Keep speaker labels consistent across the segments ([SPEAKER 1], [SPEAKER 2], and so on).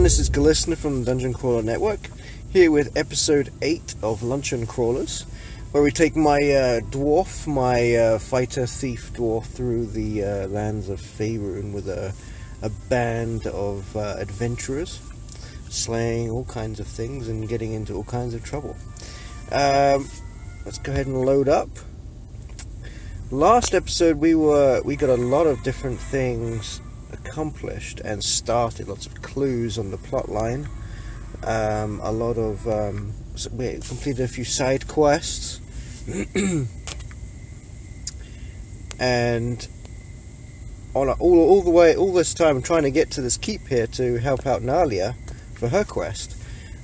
[SPEAKER 1] this is Galiskner from the Dungeon Crawler Network, here with episode 8 of Luncheon Crawlers, where we take my dwarf, my fighter thief dwarf, through the lands of Faerun with a band of adventurers, slaying all kinds of things and getting into all kinds of trouble. Let's go ahead and load up. Last episode we got a lot of different things accomplished and started, lots of clues on the plot line, a lot of we completed a few side quests and on all this time trying to get to this keep here to help out Nalia for her quest,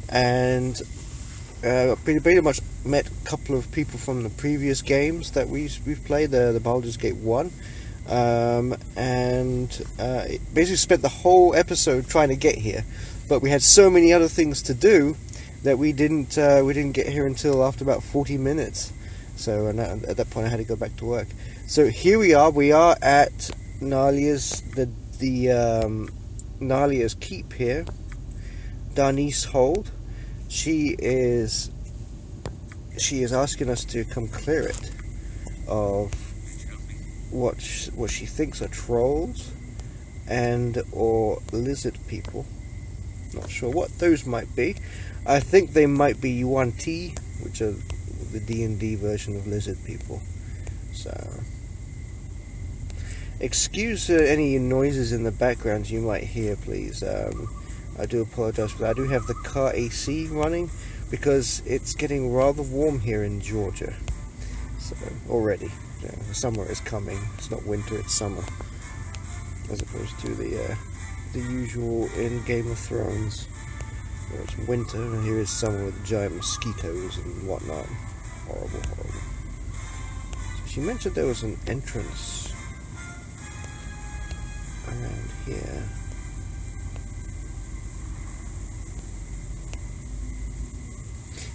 [SPEAKER 1] and pretty much met a couple of people from the previous games that we've played, the Baldur's Gate 1, and basically spent the whole episode trying to get here, but we had so many other things to do that we didn't get here until after about 40 minutes. So at that point I had to go back to work. So here we are at Nalia's Nalia's keep here, Darnice Hold. She is asking us to come clear it of what she thinks are trolls and or lizard people. Not sure what those might be. I think they might be Yuan-Ti, which are the D&D version of lizard people. So excuse any noises in the background you might hear, please. I do apologize for that. I do have the car AC running because it's getting rather warm here in Georgia. So already, the summer is coming. It's not winter; it's summer, as opposed to the usual in Game of Thrones, where it's winter and here is summer with giant mosquitoes and whatnot. Horrible, horrible. So she mentioned there was an entrance around here.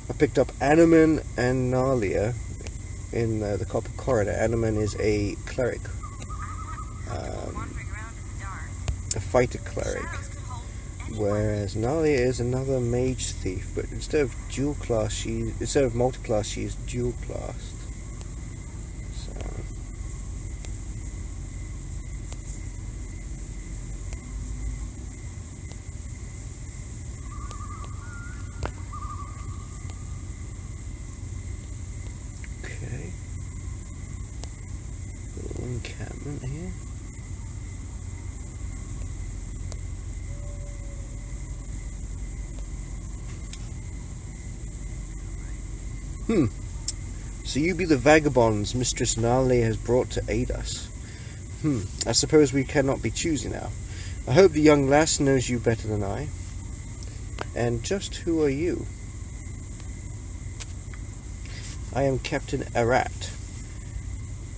[SPEAKER 1] I picked up Animan and Nalia in the Copper Corridor. Animan is a cleric, a fighter cleric, whereas Nalia is another mage thief. But instead of multi-class, she's dual classed. Encampment here. So you be the vagabonds Mistress Nalia has brought to aid us. I suppose we cannot be choosy now. I hope the young lass knows you better than I. And just who are you? I am Captain Arat,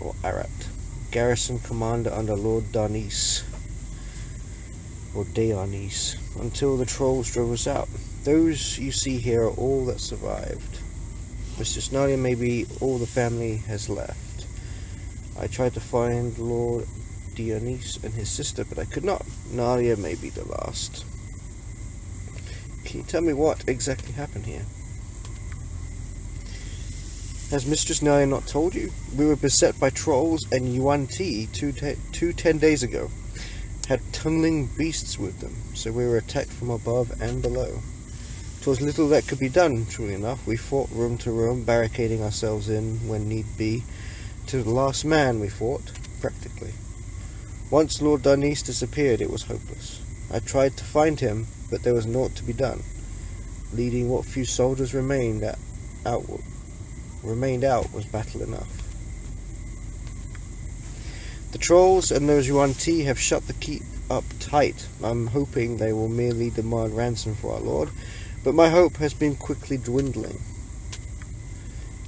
[SPEAKER 1] or Arat, garrison commander under Lord Darnice, or Darnice, until the trolls drove us out. Those you see here are all that survived. Mistress Nalia may be all the family has left. I tried to find Lord Darnice and his sister, but I could not. Nalia may be the last. Can you tell me what exactly happened here? Has Mistress Nalia not told you? We were beset by trolls and Yuan-Ti 10 days ago. Had tunneling beasts with them, so we were attacked from above and below. 'Twas little that could be done, truly enough. We fought room to room, barricading ourselves in when need be. To the last man we fought, practically. Once Lord Darnice disappeared, it was hopeless. I tried to find him, but there was naught to be done. Leading what few soldiers remained out was battle enough. The trolls and those Yuan-Ti have shut the keep up tight. I'm hoping they will merely demand ransom for our lord, but my hope has been quickly dwindling.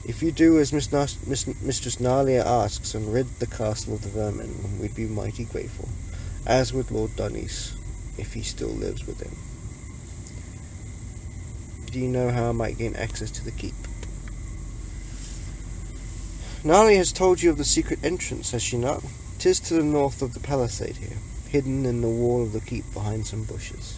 [SPEAKER 1] If you do as Mistress Nalia asks and rid the castle of the vermin, we'd be mighty grateful, as would Lord Darnice, if he still lives within. Do you know how I might gain access to the keep? Nalia has told you of the secret entrance, has she not? 'Tis to the north of the palisade here, hidden in the wall of the keep behind some bushes.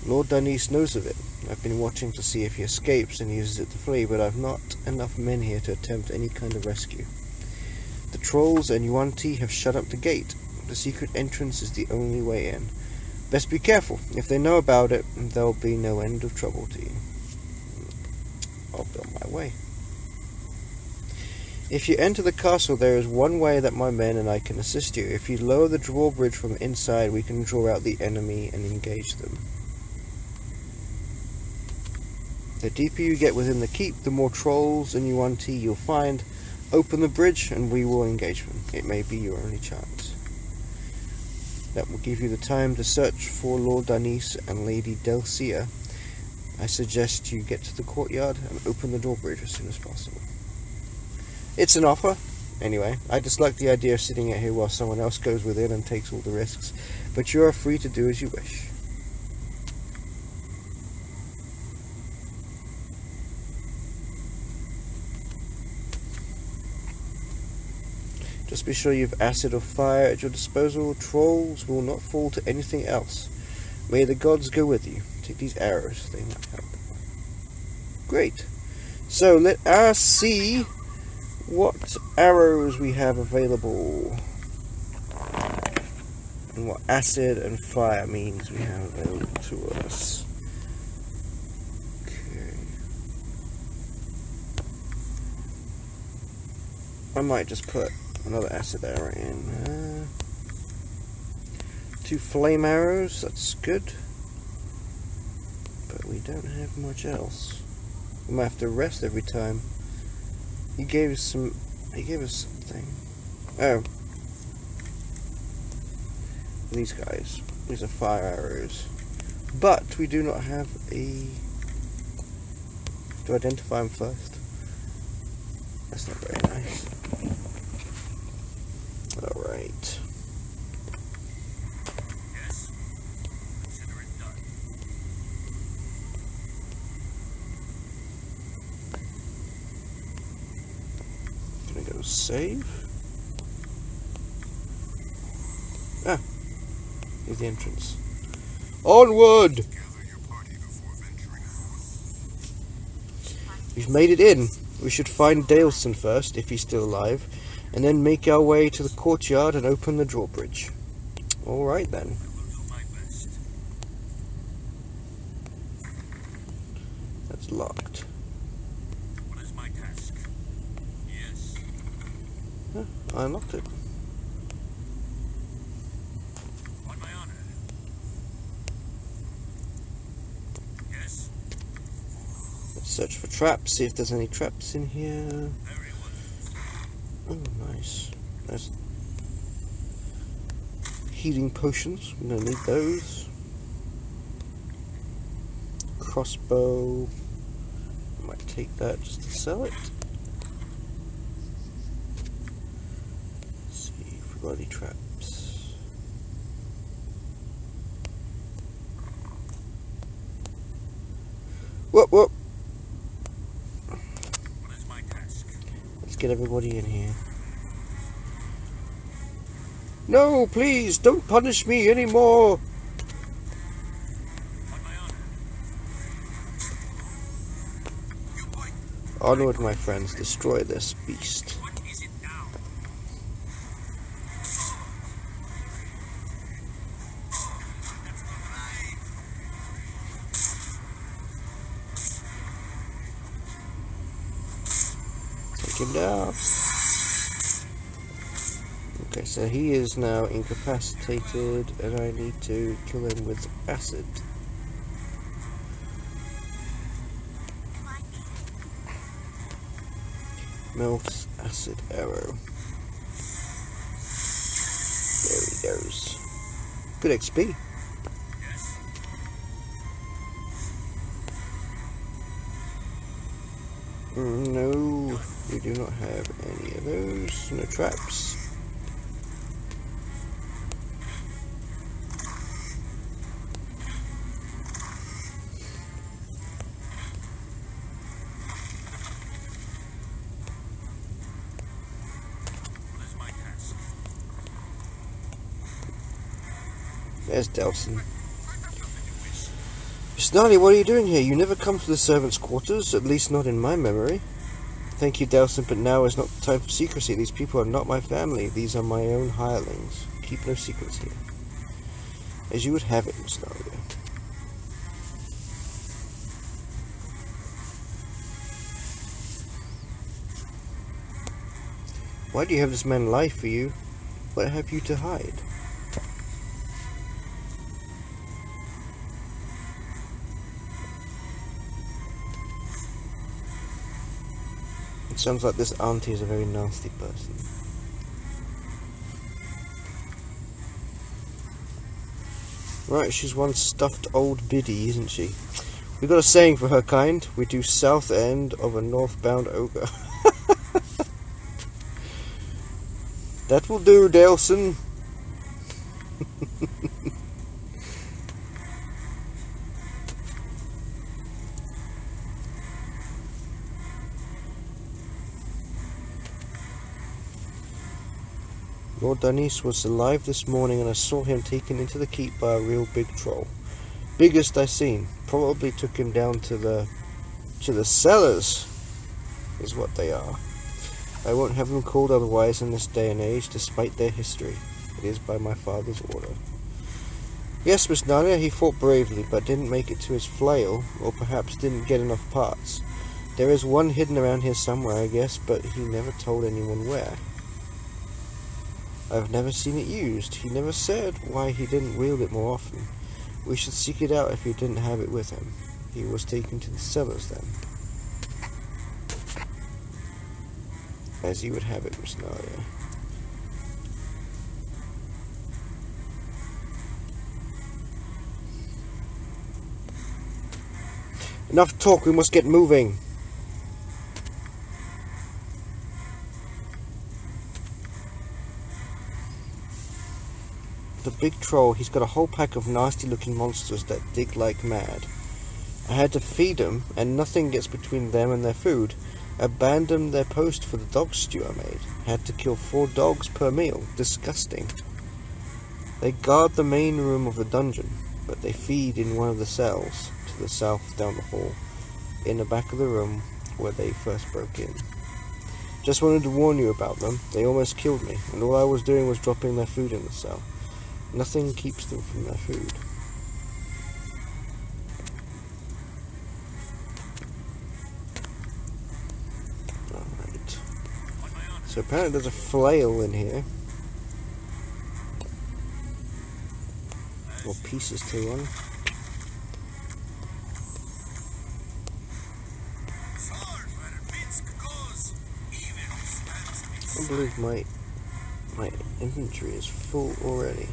[SPEAKER 1] Lord Darnice knows of it. I've been watching to see if he escapes and uses it to flee, but I've not enough men here to attempt any kind of rescue. The trolls and Yuan-Ti have shut up the gate. The secret entrance is the only way in. Best be careful. If they know about it, there'll be no end of trouble to you. I'll be on my way. If you enter the castle, there is one way that my men and I can assist you. If you lower the drawbridge from inside, we can draw out the enemy and engage them. The deeper you get within the keep, the more trolls and Yuan-Ti you'll find. Open the bridge and we will engage them. It may be your only chance. That will give you the time to search for Lord Darnice and Lady Delcia. I suggest you get to the courtyard and open the drawbridge as soon as possible. It's an offer. Anyway, I dislike the idea of sitting out here while someone else goes within and takes all the risks, but you are free to do as you wish. Just be sure you have acid or fire at your disposal. Trolls will not fall to anything else. May the gods go with you. Take these arrows, they might help. Great. So let us see what arrows we have available. And what acid and fire means we have available to us. Okay. I might just put another acid arrow in. 2 flame arrows, that's good. But we don't have much else. We might have to rest every time. He gave us something. Oh. These guys. These are fire arrows. But we do not have a... To identify them first. That's not very nice. Alright.
[SPEAKER 2] Yes. Consider it done.
[SPEAKER 1] Gonna go save. Ah. Here's the entrance. Onward!
[SPEAKER 2] Gather your party before venturing forth.
[SPEAKER 1] We've made it in. We should find Daleston first, if he's still alive, and then make our way to the courtyard and open the drawbridge. Alright then.
[SPEAKER 2] I will do my best.
[SPEAKER 1] That's locked.
[SPEAKER 2] What is my task? Yes.
[SPEAKER 1] Huh, I unlocked it.
[SPEAKER 2] On my honor. Yes.
[SPEAKER 1] Let's search for traps, see if there's any traps in here.
[SPEAKER 2] Very well.
[SPEAKER 1] Oh, nice. There's healing potions. We're gonna need those. Crossbow. I might take that just to sell it. Let's see if we've got any traps. Whoop, whoop.
[SPEAKER 2] What is my task?
[SPEAKER 1] Let's get everybody in here. No, please, don't punish me anymore.
[SPEAKER 2] On my honor. You point.
[SPEAKER 1] Onward, my friends, destroy this beast.
[SPEAKER 2] What is it now?
[SPEAKER 1] Take him down. Okay, so he is now incapacitated, and I need to kill him with acid. Melt acid arrow. There he goes. Good XP.
[SPEAKER 2] Yes.
[SPEAKER 1] No, we do not have any of those. No traps.
[SPEAKER 2] What is my task?
[SPEAKER 1] There's Delson. Snarly, what are you doing here? You never come to the servants' quarters, at least not in my memory. Thank you, Delson, but now is not the time for secrecy. These people are not my family. These are my own hirelings. Keep no secrets here. As you would have it, Miss Snarly. Why do you have this man lie for you? What have you to hide? It sounds like this auntie is a very nasty person. Right, she's one stuffed old biddy, isn't she? We've got a saying for her kind. We do south end of a northbound ogre. That will do, Delson. Lord Darnice was alive this morning and I saw him taken into the keep by a real big troll. Biggest I seen. Probably took him down to the cellars, is what they are. I won't have them called otherwise in this day and age, despite their history. It is by my father's order. Yes, Miss Nadia, he fought bravely, but didn't make it to his flail, or perhaps didn't get enough parts. There is one hidden around here somewhere, I guess, but he never told anyone where. I've never seen it used. He never said why he didn't wield it more often. We should seek it out if he didn't have it with him. He was taken to the cellars then. As you would have it, Miss Nadia. Enough talk, we must get moving. The big troll, he's got a whole pack of nasty looking monsters that dig like mad. I had to feed them, and nothing gets between them and their food. Abandoned their post for the dog stew I made. Had to kill 4 dogs per meal. Disgusting. They guard the main room of the dungeon, but they feed in one of the cells to the south down the hall, in the back of the room where they first broke in. Just wanted to warn you about them. They almost killed me, and all I was doing was dropping their food in the cell. Nothing keeps them from their food. Alright. So apparently there's a flail in here. Or pieces to one. I believe my inventory is full already.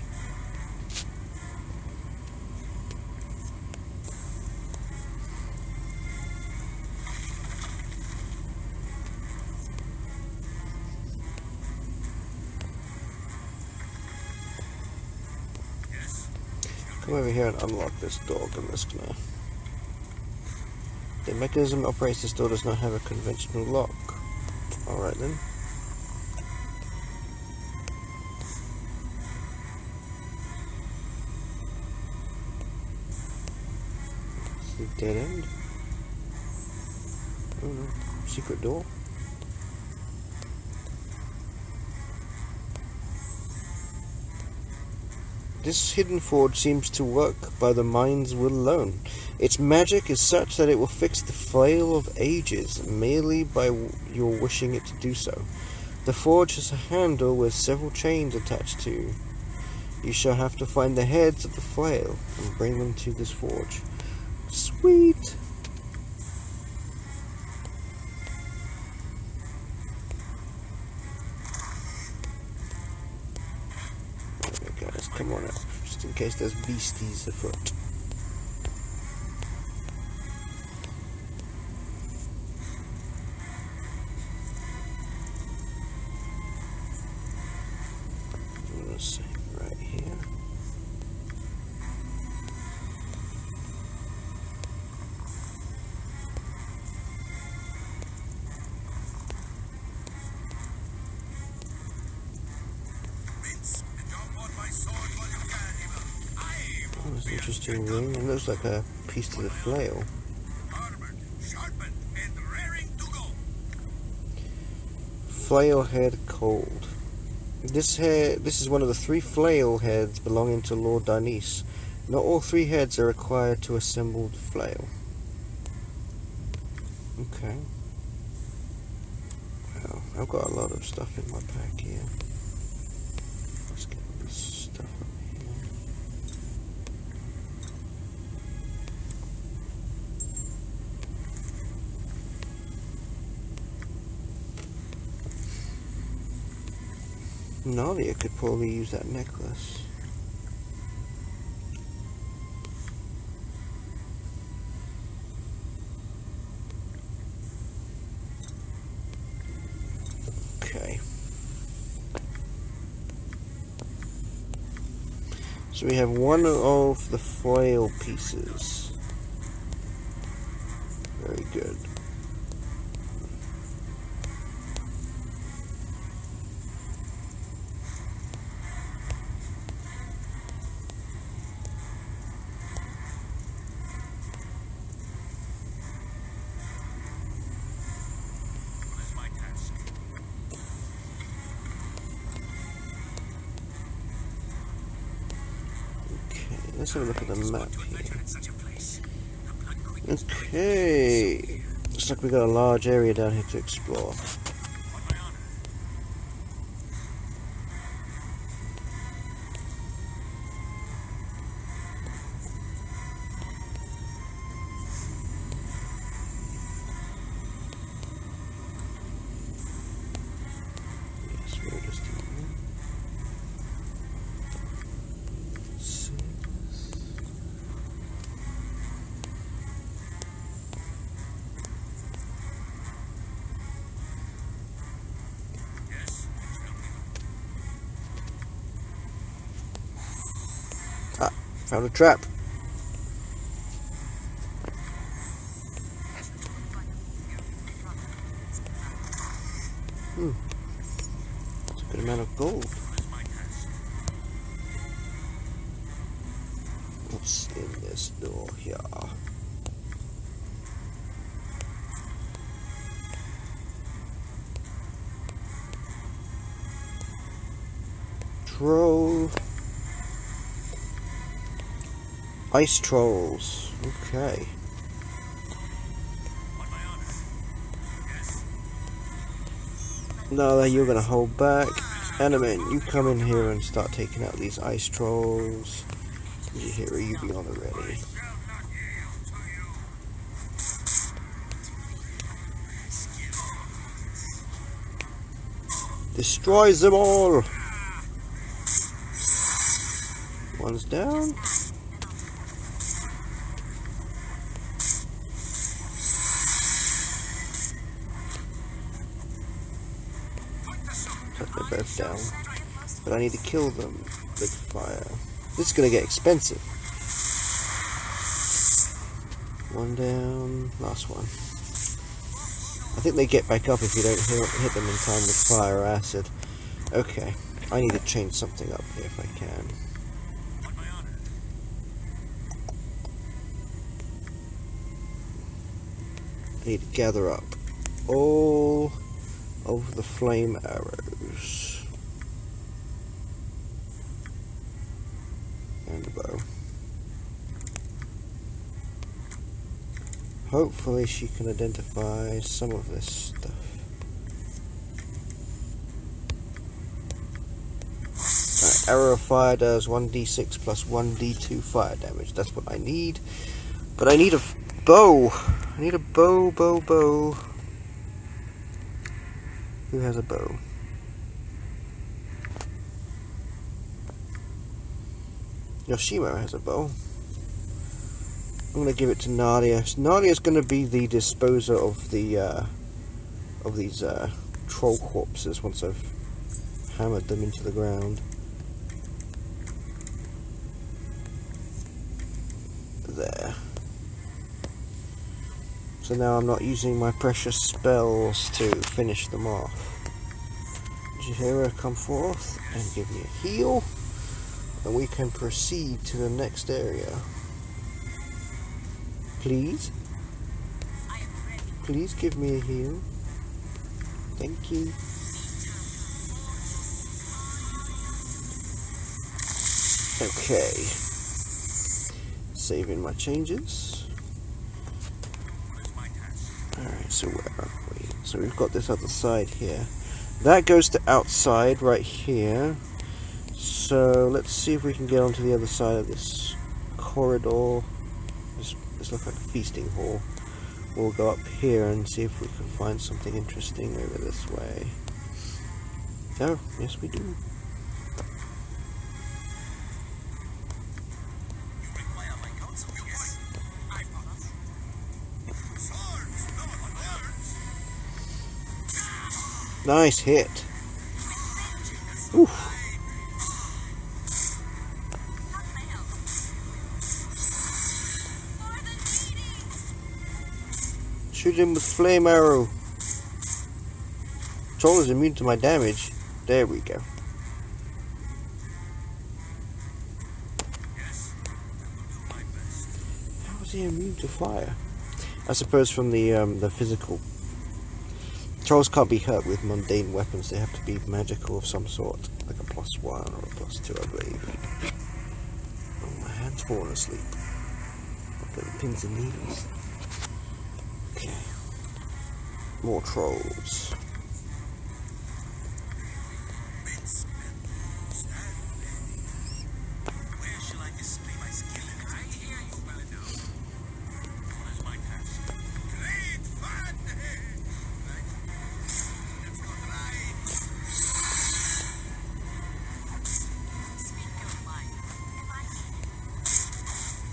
[SPEAKER 1] Come over here and unlock this door, Galiskner. The mechanism that operates this door does not have a conventional lock. Alright then. It's a dead end. Oh no, secret door. This hidden forge seems to work by the mind's will alone. Its magic is such that it will fix the flail of ages merely by your wishing it to do so. The forge has a handle with several chains attached to. You shall have to find the heads of the flail and bring them to this forge. Sweet! Guys, come on out, just in case there's beasties afoot. Let's see, right here. Oh, that's an interesting ring. It looks like a piece to the flail.
[SPEAKER 2] Armored, sharpened, and raring to go.
[SPEAKER 1] Flail head cold. This is one of the 3 flail heads belonging to Lord Darnice. Not all 3 heads are required to assemble the flail. Okay. Well, I've got a lot of stuff in my pack here. Let's get this stuff up here. Nadia could probably use that necklace. Okay. So we have one of the flail pieces. Very good.
[SPEAKER 2] What is my task?
[SPEAKER 1] Okay, let's have a look at the map
[SPEAKER 2] To adventure
[SPEAKER 1] here.
[SPEAKER 2] in such a place. The blood quickens
[SPEAKER 1] Okay. Looks like we got a large area down here to explore.
[SPEAKER 2] on my honor.
[SPEAKER 1] Yes, we're just in there. Six.
[SPEAKER 2] Yes,
[SPEAKER 1] Ah, found a trap. That's a good amount of gold.
[SPEAKER 2] what is my task?
[SPEAKER 1] What's in this door here? Troll. Ice trolls. Okay.
[SPEAKER 2] On my honor. Yes.
[SPEAKER 1] Now that you're gonna hold back. Animan, you come in here and start taking out these ice trolls. You hero, you be on the ready.
[SPEAKER 2] Shall not yield to you.
[SPEAKER 1] Destroys them all! One's down. They're both down. But I need to kill them with fire. This is gonna get expensive. One down, last one. I think they get back up if you don't hit them in time with fire or acid. Okay, I need to change something up here if I can.
[SPEAKER 2] On my honor.
[SPEAKER 1] I need to gather up all of the flame arrows. And a bow. Hopefully she can identify some of this stuff. Arrow of fire does 1d6 plus 1d2 fire damage. That's what I need. But I need a bow. I need a bow. Who has a bow? Yoshimo has a bow. I'm going to give it to Nadia. Nadia's going to be the disposer of the these troll corpses once I've hammered them into the ground. There. So now I'm not using my precious spells to finish them off. Jahira, come forth and give me a heal, and we can proceed to the next area. please. Please give me a heal. Thank you. Okay. Saving my changes. Alright, so where are we? So we've got this other side here. That goes to outside right here. So let's see if we can get onto the other side of this corridor. This looks like a feasting hall. We'll go up here and see if we can find something interesting over this way. Oh, yes we do. Nice hit. Oof. Shoot him with flame arrow. Troll is immune to my damage. There we go. How is he immune to fire? I suppose from the physical. Trolls can't be hurt with mundane weapons. They have to be magical of some sort, like a +1 or a +2, I believe. Oh, my hand's falling asleep. I've got pins and needles. Okay. More trolls.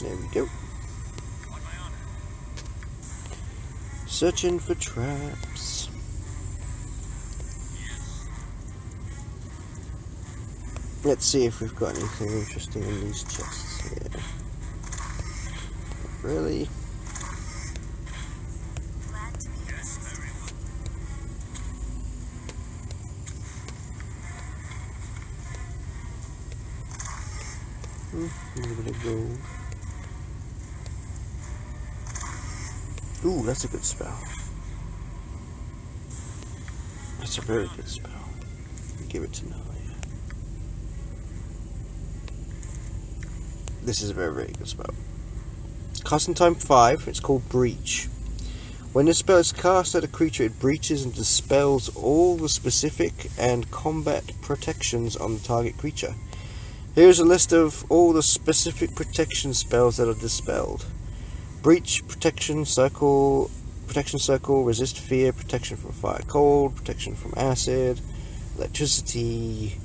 [SPEAKER 1] There we go. Searching for traps. Let's see if we've got anything interesting in these chests here. Not really. A little bit of gold. Ooh, that's a good spell. That's a very good spell. Give it to Nalia. This is a very, very good spell. Casting time 5, it's called Breach. When this spell is cast at a creature, it breaches and dispels all the specific and combat protections on the target creature. Here's a list of all the specific protection spells that are dispelled. Breach, protection circle, resist fear, protection from fire cold, protection from acid, electricity,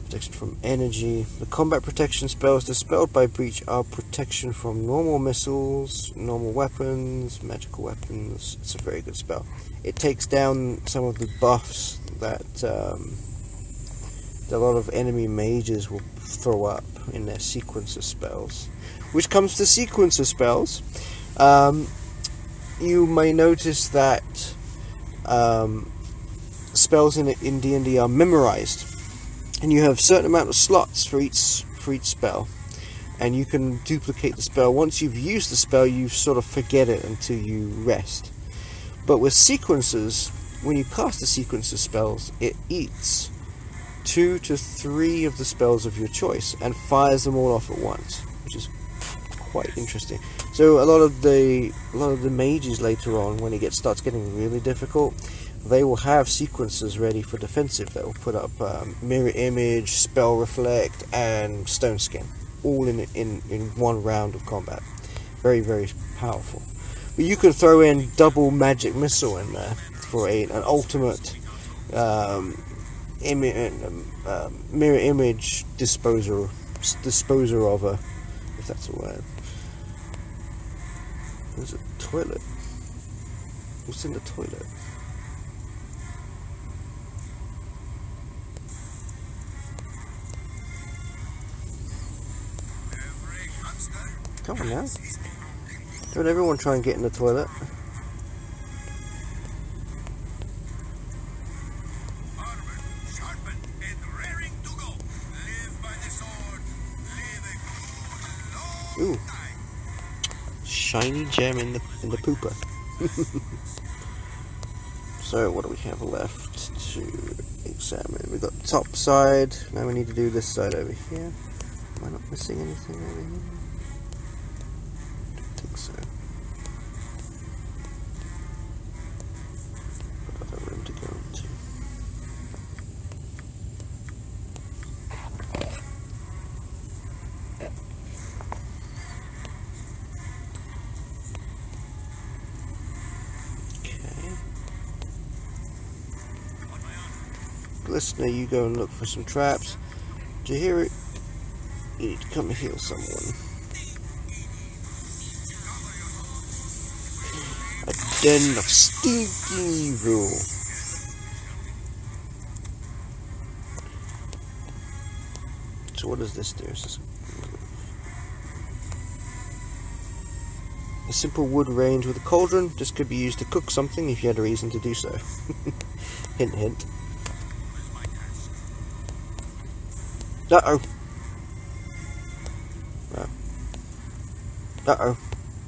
[SPEAKER 1] protection from energy. The combat protection spells dispelled by Breach are protection from normal missiles, normal weapons, magical weapons. It's a very good spell. It takes down some of the buffs that a lot of enemy mages will throw up in their sequencer spells. Which comes to sequencer spells, you may notice that spells in D&D are memorized, and you have a certain amount of slots for each spell, and you can duplicate the spell. Once you've used the spell, you sort of forget it until you rest. But with sequencers, when you cast the sequencer spells, it eats 2 to 3 of the spells of your choice and fires them all off at once, which is quite interesting. So a lot of the mages later on, when it starts getting really difficult, they will have sequencers ready for defensive that will put up mirror image, spell reflect, and stone skin, all in one round of combat. Very, very powerful. But you can throw in double magic missile in there for an ultimate mirror image disposer of a, if that's a word. There's a toilet. What's in the toilet? Come on now. Don't everyone try and get in the toilet. Ooh. shiny gem in the pooper. So what do we have left to examine? We've got the top side. Now we need to do this side over here. Am I not missing anything over here? Don't think so. Got other room to go into. Galiskner, you go and look for some traps. Do you hear it? You need to come and heal someone. A den of stinking evil. So what does this do? A simple wood range with a cauldron. This could be used to cook something if you had a reason to do so. Hint, hint. Uh-oh. Uh-oh.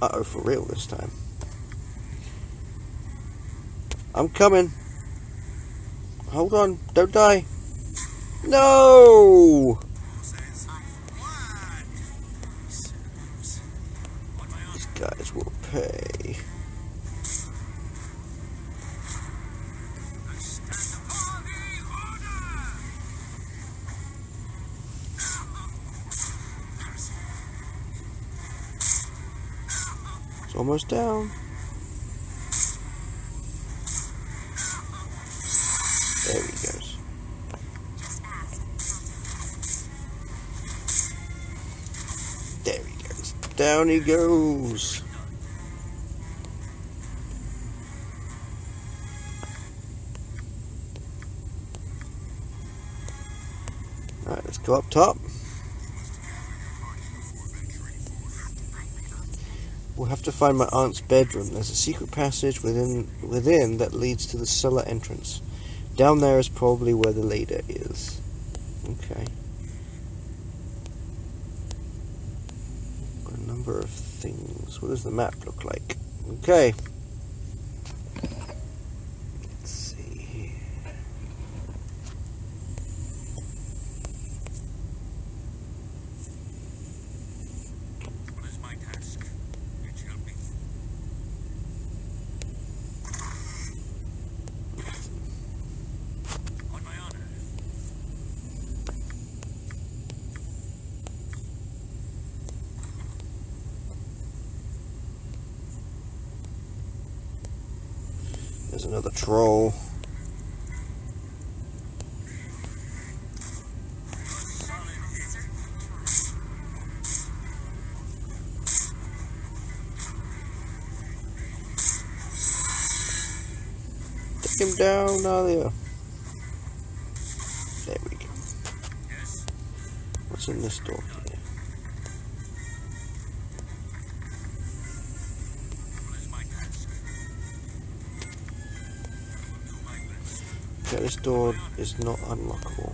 [SPEAKER 1] Uh-oh for real this time. I'm coming. Hold on. Don't die. No! These guys will pay. It's almost down. There he goes. There he goes. Down he goes. Alright, let's go up top. We'll have to find my aunt's bedroom. There's a secret passage within that leads to the cellar entrance. Down there is probably where the ladder is. Okay. Got a number of things. What does the map look like? Okay. Let's see here.
[SPEAKER 2] What is my task? Which help me? On my honor.
[SPEAKER 1] There's another troll. Take him down, Nalia. There we go.
[SPEAKER 2] Yes.
[SPEAKER 1] What's in this door here?
[SPEAKER 2] What is my task? I will do my best.
[SPEAKER 1] Okay, this door is not unlockable.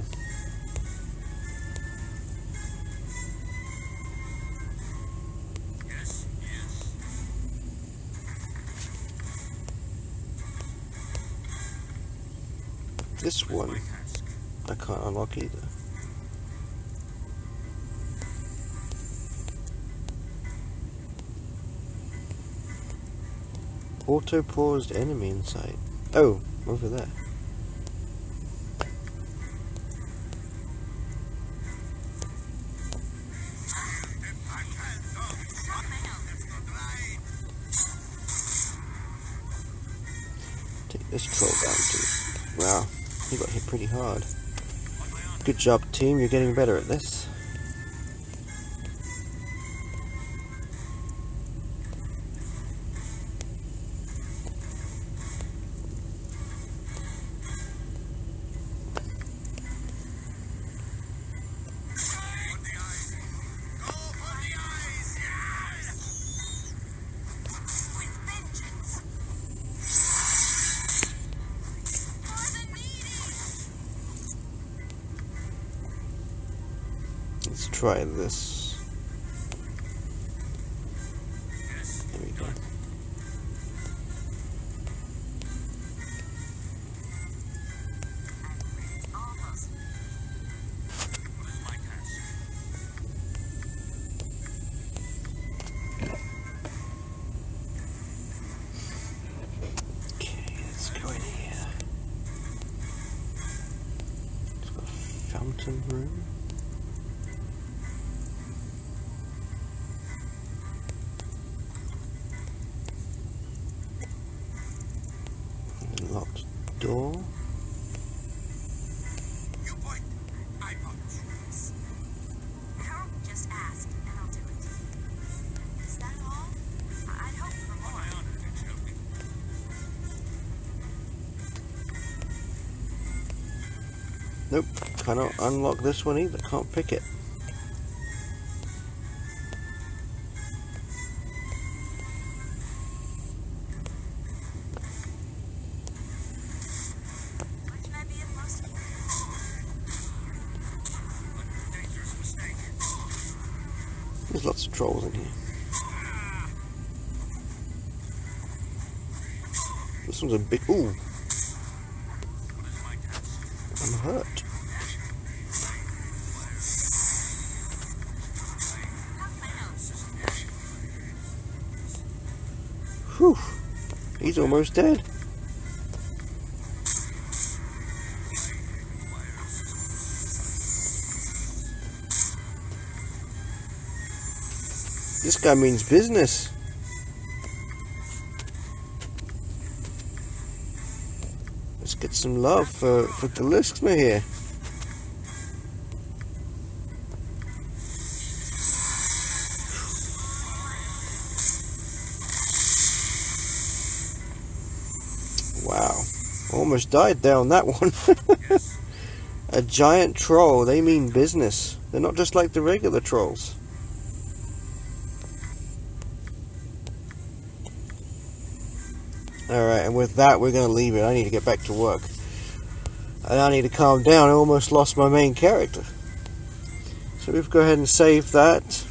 [SPEAKER 2] Yes, yes.
[SPEAKER 1] This one
[SPEAKER 2] My task.
[SPEAKER 1] I can't unlock either. Auto-paused enemy in sight. Oh, over there. Take this troll down too. Wow, he got hit pretty hard. Good job, team. You're getting better at this. Let's try this. There we skeleton room. Locked door.
[SPEAKER 2] You point, I punch.
[SPEAKER 3] Harold just asked, and I'll do it. Is that all? I'd hope for
[SPEAKER 2] On
[SPEAKER 3] more.
[SPEAKER 2] my honor, it's joking.
[SPEAKER 1] Nope, cannot unlock this one either, can't pick it.
[SPEAKER 3] What can I be of most use?
[SPEAKER 2] Dangerous mistake.
[SPEAKER 1] There's lots of trolls in here. This one's a big... Ooh,
[SPEAKER 2] What is my task?
[SPEAKER 1] I'm hurt.
[SPEAKER 3] How's my nose?
[SPEAKER 1] Whew, he's almost dead. This guy means business. Let's get some love for Galiskner here. Wow, almost died there on that one. A giant troll, they mean business. They're not just like the regular trolls. Alright, and with that we're going to leave it. I need to get back to work. And I need to calm down. I almost lost my main character. So we've go ahead and save that.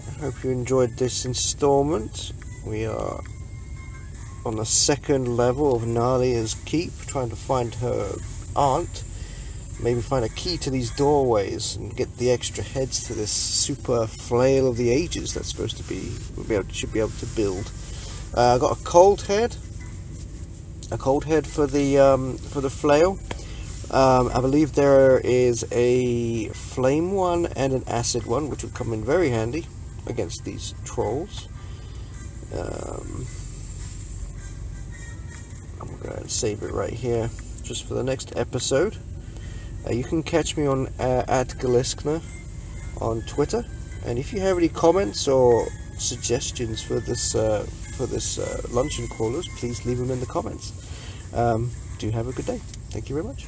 [SPEAKER 1] I hope you enjoyed this installment. We are on the second level of Nalia's keep, trying to find her aunt. Maybe find a key to these doorways and get the extra heads to this super flail of the ages that's supposed to be, should be able to build. I got a cold head for the flail. I believe there is a flame one and an acid one, which would come in very handy against these trolls. I'm going to save it right here, just for the next episode. You can catch me on at Galiskner on Twitter, and if you have any comments or suggestions for this Luncheon Crawlers, please leave them in the comments. Do have a good day. Thank you very much.